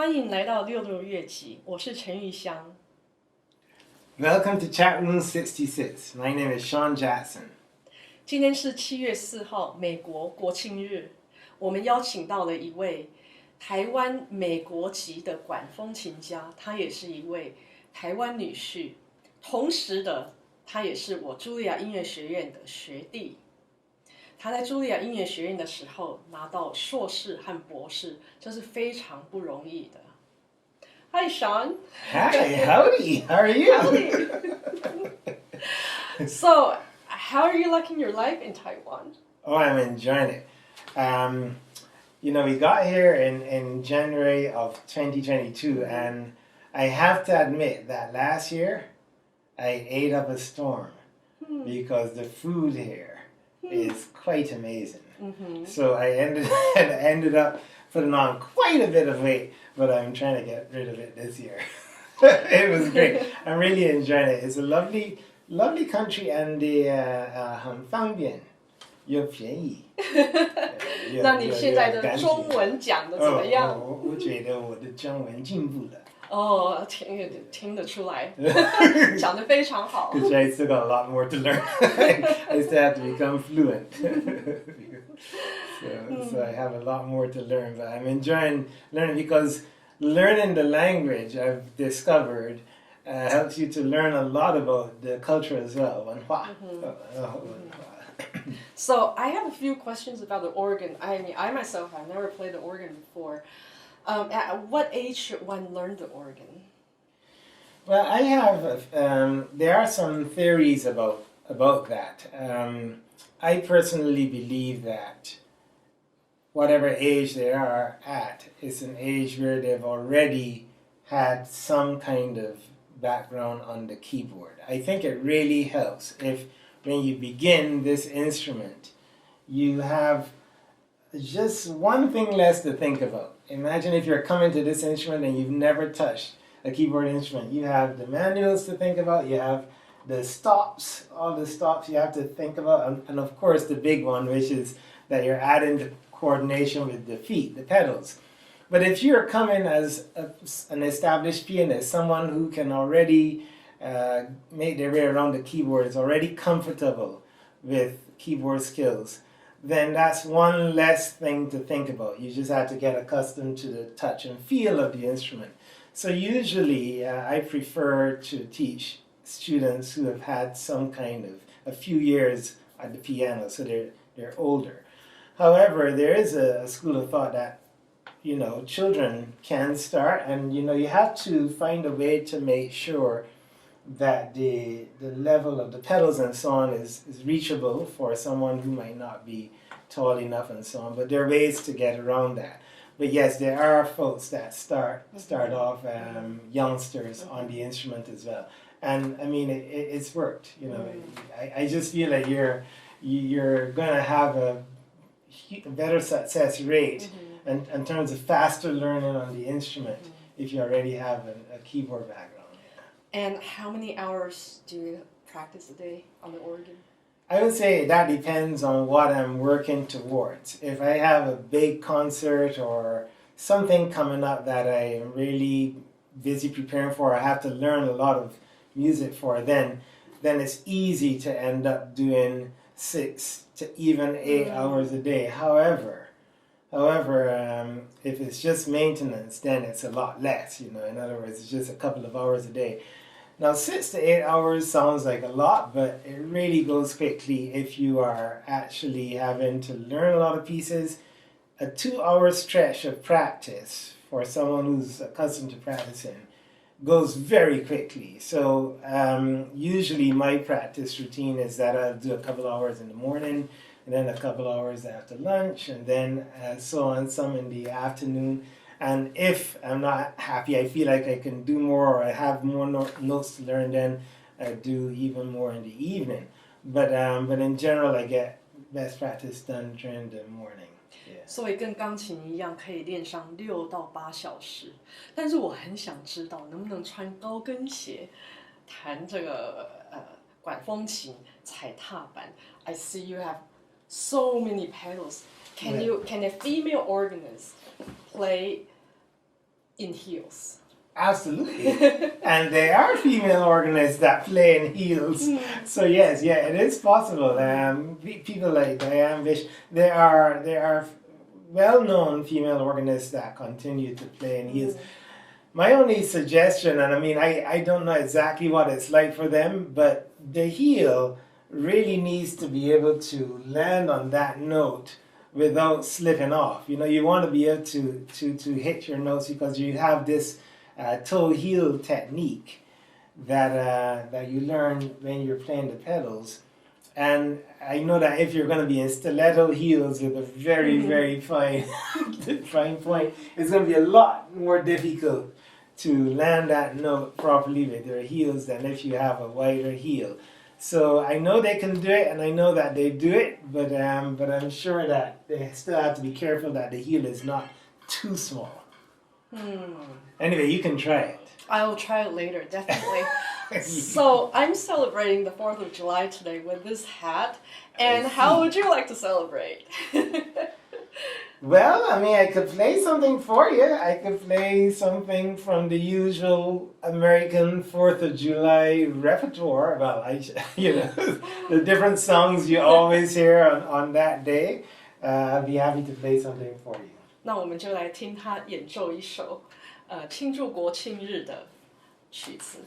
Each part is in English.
欢迎来到六六乐集，我是陈玉香。Welcome to Chatroom 66. My name is Sean Jackson. 今天是7月4号，美国国庆日。我们邀请到了一位台湾美国籍的管风琴家，他也是一位台湾女婿，同时的他也是我茱莉亚音乐学院的学弟。他在茱莉亚音乐学院的时候拿到硕士和博士，这是非常不容易的。Hi, Sean. Hi, howdy. How are you? Howdy. So, how are you liking your life in Taiwan? Oh, I'm enjoying it. We got here in January of 2022, and I have to admit that last year I ate up a storm because the food here is quite amazing. So I ended up putting on quite a bit of weight, but I'm trying to get rid of it this year. It was great. I'm really enjoying it. It's a lovely country, and the 很方便又便宜。那你现在的中文讲的怎么样？我觉得我的中文进步了。哦，听得出来，讲得非常好。Because I still got a lot more to learn. I still have to become fluent. So I have a lot more to learn, but I'm enjoying learning because learning the language I've discovered helps you to learn a lot about the culture as well. 文化。So I have a few questions about the organ. I myself have never played the organ before. At what age should one learn the organ? Well, I have. There are some theories about that. I personally believe that whatever age they are at, it's an age where they've already had some kind of background on the keyboard. I think it really helps if when you begin this instrument, you have just one thing less to think about. Imagine if you're coming to this instrument and you've never touched a keyboard instrument. You have the manuals to think about, you have the stops, all the stops you have to think about, and of course the big one, which is that you're adding the coordination with the feet, the pedals. But if you're coming as an established pianist, someone who can already make their way around the keyboard, is already comfortable with keyboard skills, then that's one less thing to think about. You just have to get accustomed to the touch and feel of the instrument. So usually I prefer to teach students who have had some kind of a few years at the piano, so they're older. However, there is a school of thought that children can start, and you have to find a way to make sure that the level of the pedals and so on is reachable for someone who might not be tall enough and so on. But there are ways to get around that. But yes, there are folks that start off youngsters on the instrument as well. And I mean, it's worked. I just feel like you're going to have a better success rate in terms of faster learning on the instrument if you already have a keyboard background. And how many hours do you practice a day on the organ? I would say that depends on what I'm working towards. If I have a big concert or something coming up that I am really busy preparing for, I have to learn a lot of music for, then it's easy to end up doing 6 to even 8 hours a day. However, if it's just maintenance, then it's a lot less. In other words, it's just a couple of hours a day. Now, 6 to 8 hours sounds like a lot, but it really goes quickly if you are actually having to learn a lot of pieces. A 2-hour stretch of practice for someone who's accustomed to practicing goes very quickly. So usually my practice routine is that I'll do a couple hours in the morning, and then a couple hours after lunch, and then so on, some in the afternoon. And if I'm not happy, I feel like I can do more, or I have more notes to learn, then I do even more in the evening. But in general, I get best practice done during the morning. 所以跟钢琴一样，可以练上6到8小时。但是我很想知道，能不能穿高跟鞋弹这个管风琴、踩踏板 ？I see you have so many pedals. Can a female organist play in heels. Absolutely. And there are female organists that play in heels. So yes, yeah, it is possible. People like Diane Bish, there are well-known female organists that continue to play in heels. My only suggestion, and I mean, I don't know exactly what it's like for them, but the heel really needs to be able to land on that note without slipping off. You know, you want to be able to hit your notes because you have this toe heel technique that you learn when you're playing the pedals. And I know that if you're going to be in stiletto heels with a very, very fine point, it's going to be a lot more difficult to land that note properly with your heels than if you have a wider heel. So I know they can do it, and I know that they do it, but I'm sure that they still have to be careful that the heel is not too small. Anyway, you can try it. I will try it later, definitely. So I'm celebrating the 4th of July today with this hat. And how would you like to celebrate? Well, I mean, I could play something for you. I could play something from the usual American 4th of July repertoire. Well, the different songs you always hear on that day. I'd be happy to play something for you. 那我们就来听他演奏一首庆祝国庆日的曲子。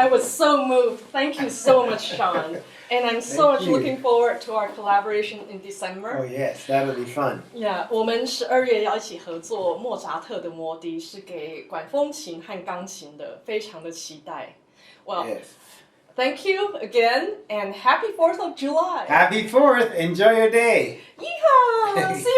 I was so moved. Thank you so much, Sean. And I'm so much looking forward to our collaboration in December. Oh yes, that'll be fun. Yeah, 我们12月要一起合作莫扎特的魔笛，是给管风琴和钢琴的，非常的期待。Well, Yes. Thank you again, and happy 4th of July. Happy 4th. Enjoy your day. Yeehaw! See